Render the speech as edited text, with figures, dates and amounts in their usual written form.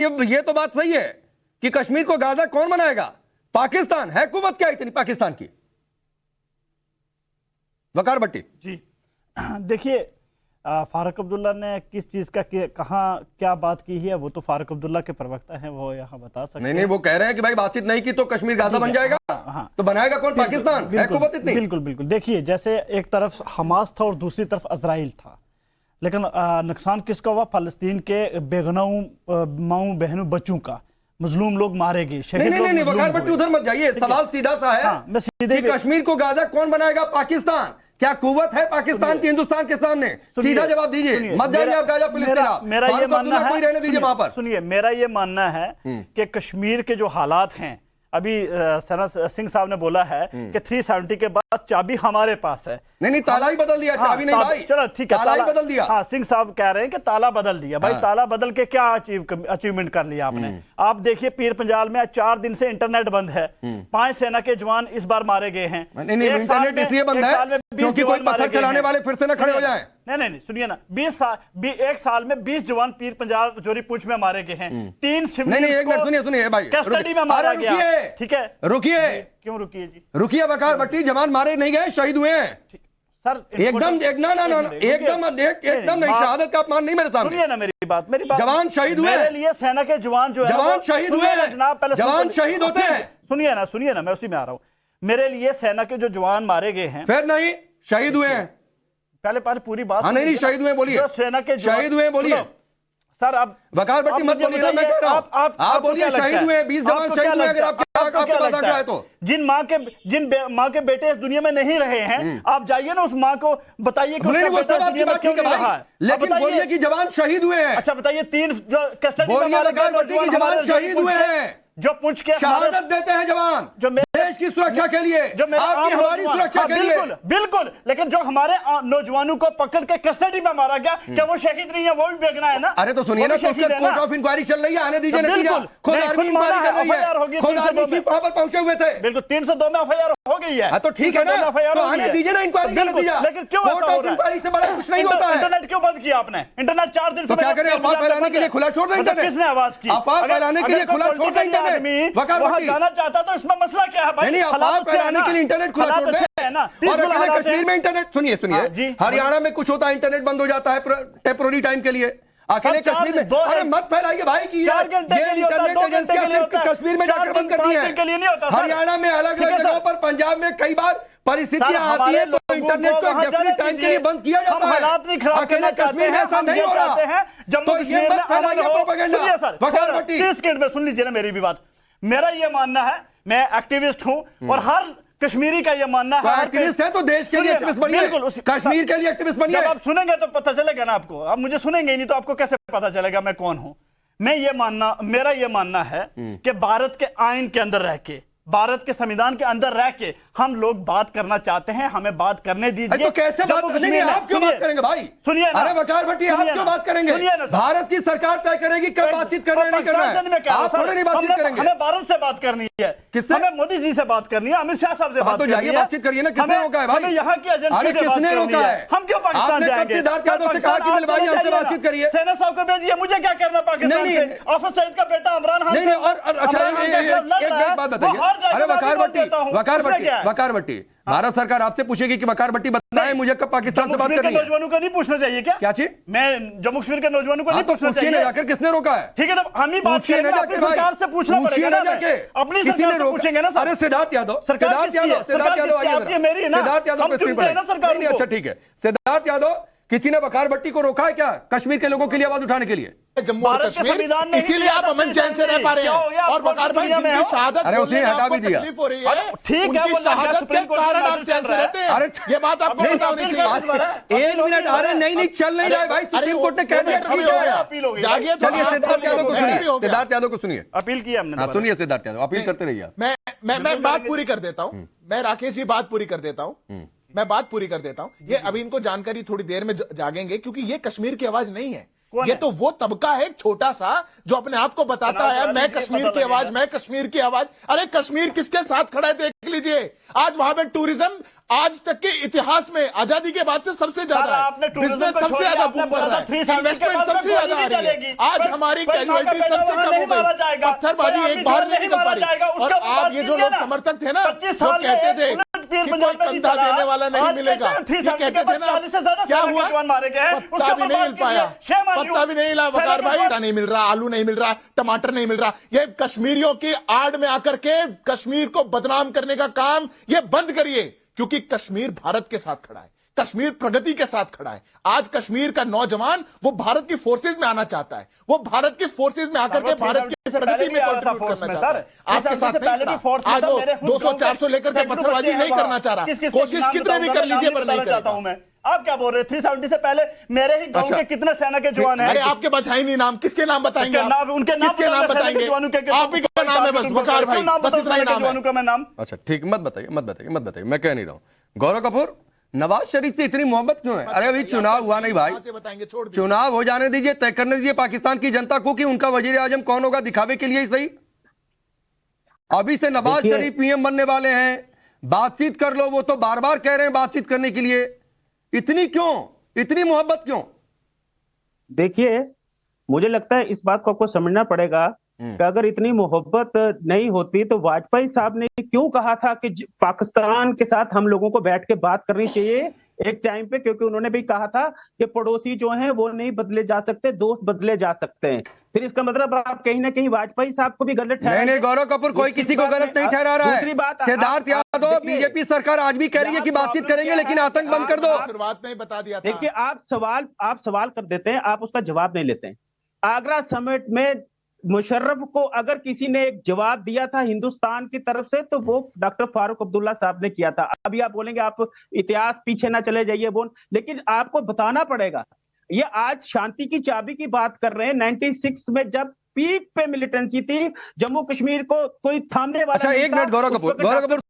ये तो बात सही है कि कश्मीर को गाजा कौन बनाएगा? पाकिस्तान है। कुव्वत क्या इतनी पाकिस्तान की? वकार भट्टी जी देखिए, फारूक अब्दुल्ला ने किस चीज का कहा क्या बात की है वो तो फारूक अब्दुल्ला के प्रवक्ता हैं, वो यहाँ बता सकते हैं। नहीं, वो कह रहे हैं कि भाई बातचीत नहीं की तो कश्मीर गाजा बन जाएगा। हाँ, तो बनाएगा कौन? पाकिस्तान है कुव्वत इतनी? बिल्कुल। देखिए, जैसे एक तरफ हमास था और दूसरी तरफ इजराइल था, लेकिन नुकसान किसका हुआ? फलस्तीन के बेगुनाह माऊ बहनों बच्चों का। मजलूम लोग मारे गए, शहीद लोग। नहीं, वकार भट्टी उधर मत जाइए। सवाल सीधा सा है। हाँ, मैं सीधे कश्मीर को गाजा कौन बनाएगा? पाकिस्तान। क्या कुव्वत है पाकिस्तान की हिंदुस्तान के सामने? सीधा जवाब दीजिए। मत जाइए आप गाजा फिलिस्तीन। मेरा ये मानना है, कोई रहने दीजिए वहां पर। सुनिए, मेरा ये मानना है कि कश्मीर के जो हालात हैं, अभी सना सिंह साहब ने बोला है कि 370 के बाद चाबी हमारे पास है। नहीं, ताला ही बदल दिया, चाबी नहीं भाई। चलो ठीक है, ताला ही बदल दिया। हाँ, सिंह साहब कह रहे हैं कि ताला बदल दिया। भाई ताला बदल के क्या अचीवमेंट कर लिया आपने? आप देखिए, पीर पंजाल में 4 दिन से इंटरनेट बंद है। 5 सेना के जवान इस बार मारे गए हैं। नहीं, इंटरनेट इसलिए बंद है क्योंकि कोई पत्थर चलाने वाले फिर से न खड़े हो जाए। नहीं, सुनिए ना, 1 साल में 20 जवान पीर पंजाल जोरी पूंछ में मारे गए हैं। 3 नहीं, एक मिनट सुनिए भाई, कस्टडी में मारा गया। ठीक है, रुकिए। क्यों रुकिए जी? रुकिए वकार भट्टी, जवान मारे नहीं गए, शहीद हुए हैं सर। एकदम नहीं, शहादत का अपमान नहीं मेरे सामने। सुनिए ना मेरी बात। जवान शहीद हुए। मेरे लिए सेना के जवान जो है, जवान शहीद हुए हैं जनाब। पहले जवान शहीद होते हैं। सुनिए ना, मैं उसी में आ रहा हूं। मेरे लिए सेना के जो जवान मारे गए हैं, फिर नहीं, शहीद हुए हैं। पहले पूरी बात। हाँ, नहीं, शहीद हुए बोलिए। सेना के शहीद हुए बोलिए सर। अब वकार भट्टी मत बोलिए, मैं कह रहा हूं आप बोलिए। शहीद हुए 20 जवान शहीद हुए। अगर आपके पास आंकड़ा है तो जिन माँ के बेटे इस दुनिया में नहीं रहे हैं, आप जाइए ना उस माँ को बताइए कि उसका बेटा इस दुनिया में क्यों नहीं रहा है। लेकिन बोलिए कि जवान शहीद हुए हैं। अच्छा बताइए, 3 जो कस्टडी में वकार भट्टी की जवान शहीद हुए हैं, जो पूछ के शहादत देते हैं जवान, जो देश की सुरक्षा के लिए, जो आपकी हमारी सुरक्षा के लिए। बिल्कुल। लेकिन जो हमारे नौजवानों को पकड़ के कस्टडी में मारा गया, क्या वो शहीद नहीं है? वो भी बेगुनाह है ना। अरे तो सुनिए ना, कोर्ट ऑफ इंक्वायरी चल रही है, आने दीजिए नतीजा। खुद आर्मी इंक्वायरी कर रही है, खुद आर्मी चीफ वहां पर पहुंचे हुए थे। बिल्कुल, 302 में एफआईआर हो गई है। तो ठीक है ना, तो आने दीजिए ना इंक्वायरी का नतीजा। लेकिन क्यों कोर्ट ऑफ इंक्वायरी से बड़ा कुछ नहीं होता है। इंटरनेट क्यों बंद किया आपने? इंटरनेट 4 दिन से क्या करें? अफवाह फैलाने के लिए खुला छोड़ दें इंटरनेट? किसने आवाज की? अफवाह फैलाने के लिए खुला छोड़ दें इंटरनेट? वहाँ जाना चाहता तो इसमें मसला क्या है भाई? नहीं, अफवाह फैलाने के लिए इंटरनेट खुला छोड़ दें। और अकेले कश्मीर में इंटरनेट, सुनिए, हरियाणा में कुछ होता है, इंटरनेट बंद हो जाता है टेम्पोररी टाइम के लिए। अकेले कश्मीर में अरे मत फैलाइए भाई कि ये इंटरनेट एजेंसियां सिर्फ कश्मीर में जाकर बंद करती हैं। हरियाणा में अलग अलग जगहों पर, पंजाब में कई बार परिस्थितियां आती है तो इंटरनेट को डेफिनेट टाइम के लिए बंद किया जाता है। अकेले कश्मीर में ऐसा नहीं हो रहा। जम्मू कश्मीर में फैलाइए प्रोपेगेंडा। वकार भट्टी 30 सेकंड में सुन लीजिए ना मेरी भी बात। मेरा ये मानना है, मैं एक्टिविस्ट हूं और हर कश्मीरी का ये मानना है। एक्टिविस्ट है तो देश के लिए एक्टिविस्ट बनिए, कश्मीर के लिए एक्टिविस्ट बनिए। जब आप सुनेंगे तो पता चलेगा ना आपको। आप मुझे सुनेंगे ही नहीं तो आपको कैसे पता चलेगा मैं कौन हूं? मेरा ये मानना है कि भारत के आईन के अंदर रह के, भारत के संविधान के अंदर रह के हम लोग बात करना चाहते हैं, हमें बात करने दीजिए। तो कैसे बात? नहीं, आप क्यों बात करेंगे भाई? सुनिए ना। अरे वकार भट्टी, आप क्यों बात करेंगे? भारत की सरकार तय करेगी कब बातचीत करना है, नहीं करना है। आप थोड़ी नहीं बातचीत करेंगे। हमें भारत से बात करनी है। किससे? हमें मोदी जी से बात करनी है, अमित शाह साहब से बात करनी है। तो जाइए बातचीत करिए ना। किसने रोका है भाई? हमें यहाँ की एजेंसी से बात करनी है। हम क्यों पाकिस्तान जाएंगे? सिद्धार्थ यादव से कहा कि मिलवाइए, हमसे बातचीत करिए। सेना साहब को भेजिए, मुझे क्या करना पाकिस्तान से? आफत सईद का बेटा इमरान खान। नहीं, और अच्छा एक बात बताइए। अरे वकार भट्टी, भारत सरकार आपसे पूछेगी कि वकार भट्टी बताएं मुझे कब पाकिस्तान से बात करनी है? नौजवानों को नहीं पूछना चाहिए क्या चीज? मैं जम्मू कश्मीर के नौजवानों को नहीं पूछना चाहिए? जाकर किसने रोका है? ठीक है, तो हम ही बात करेंगे, अपनी सरकार से पूछना पड़ेगा ना जाके। अपनी सरकार से पूछेंगे ना। अरे सिद्धार्थ यादव, अच्छा ठीक है, सिद्धार्थ यादव, किसी ने वकार भट्टी को रोका है क्या कश्मीर के लोगों के लिए आवाज उठाने के लिए? जम्मू और कश्मीर, इसीलिए आप अमन चैन से रह पा रहे हैं। और वकार भाई, जिनकी शहादत उसने हटा भी दिया, तकलीफ हो रही है, ठीक है, उनकी शहादत के कारण आप चैन से रहते हैं। अरे ये बात आपको पता होनी चाहिए। 1 मिनट, अरे नहीं चल नहीं रहा है भाई, सुप्रीम कोर्ट ने कह दिया। जागिए, चलिए सिद्धार्थ यादव को सुनिए, सिद्धार्थ यादव को सुनिए। अपील की हमने। सुनिए सिद्धार्थ यादव, अपील करते रहिए। मैं बात पूरी कर देता हूं। मैं राकेश जी बात पूरी कर देता हूं। ये अभी इनको जानकारी थोड़ी देर में जागेंगे, क्योंकि ये कश्मीर की आवाज नहीं है, ये तो वो तबका है छोटा सा जो अपने आप को बताता है मैं कश्मीर की आवाज, मैं कश्मीर की आवाज। अरे कश्मीर किसके साथ खड़ा है देख लीजिए। आज वहां पे टूरिज्म आज तक के इतिहास में आजादी के बाद से सबसे ज्यादा है, बिजनेस सबसे ज्यादा बूम कर रहा है, इन्वेस्टमेंट सबसे ज्यादा आ रही है। आज हमारी कैजुअलिटी सबसे कम हो गई, पत्थरबाजी एक बार नहीं निकल पा रही। और आप ये जो लोग समर्थक थे ना जो कहते थे कि कोई कंधा देने वाला नहीं मिलेगा, ये कहते थे ना, क्या हुआ? पत्ता भी नहीं मिल पाया, पत्ता भी नहीं मिला वकार भाई, पत्ता नहीं मिल रहा, आलू नहीं मिल रहा, टमाटर नहीं मिल रहा। ये कश्मीरियों की आड़ में आकर के कश्मीर को बदनाम करने का काम ये बंद करिए, क्योंकि कश्मीर भारत के साथ खड़ा है, कश्मीर प्रगति के साथ खड़ा है। आज कश्मीर का नौजवान वो भारत की फोर्सेज में आना चाहता है, वो भारत की फोर्सेज में आकर के भारत की प्रगति में कंट्रीब्यूट करना चाहता है। आपके साथ नहीं खड़ा। आज वो 200-400 लेकर के पत्थरबाजी नहीं करना चाह रहा, कोशिश कितने भी कर लीजिए पर नहीं चाहता हूं मैं। आप क्या बोल रहे हैं? 370 से पहले मेरे ही गांव के कितने सेना के जवान हैं? अरे आपके पास है ही नहीं नाम, किसके नाम बताएंगे? उनके किसके नाम बताएंगे? आप ही का नाम है बस, वकार भाई, बस इतना ही नाम है। अच्छा ठीक, मत बताइए, मैं कह नहीं रहा हूं। गौरव कपूर, नवाज शरीफ से इतनी मोहब्बत क्यों है? अरे अभी चुनाव हुआ नहीं भाई, चुनाव हो जाने दीजिए, तय करने दीजिए पाकिस्तान की जनता को कि उनका वजीर आजम कौन होगा, दिखावे के लिए ही सही। अभी से नवाज शरीफ पीएम बनने वाले हैं, बातचीत कर लो, वो तो बार बार कह रहे हैं बातचीत करने के लिए। इतनी क्यों, इतनी मोहब्बत क्यों? देखिए, मुझे लगता है इस बात को आपको समझना पड़ेगा कि अगर इतनी मोहब्बत नहीं होती तो वाजपेयी साहब ने क्यों कहा था कि पाकिस्तान के साथ हम लोगों को बैठ के बात करनी चाहिए एक टाइम पे, क्योंकि उन्होंने भी कहा था कि पड़ोसी जो हैं वो नहीं बदले जा सकते, दोस्त बदले जा सकते हैं। फिर इसका मतलब आप कहीं ना कहीं वाजपेयी साहब को भी गलत ठहरा। नहीं, गौरव कपूर, कोई किसी को गलत नहीं ठहरा रहा है। सिद्धार्थ यादव, बीजेपी सरकार आज भी कह रही है कि बातचीत करेंगे, लेकिन आतंक बंद कर दो। शुरुआत में बता दिया था। देखिए, आप सवाल कर देते हैं, आप उसका जवाब नहीं लेते हैं। आगरा समिट में मुशर्रफ को अगर किसी ने एक जवाब दिया था हिंदुस्तान की तरफ से तो वो डॉक्टर फारूक अब्दुल्ला साहब ने किया था। अभी आप बोलेंगे आप इतिहास पीछे ना चले जाइए लेकिन आपको बताना पड़ेगा। ये आज शांति की चाबी की बात कर रहे हैं। 96 में जब पीक पे मिलिटेंसी थी, जम्मू कश्मीर को कोई थामने वाला। अच्छा, एक मिनट गौरव कपूर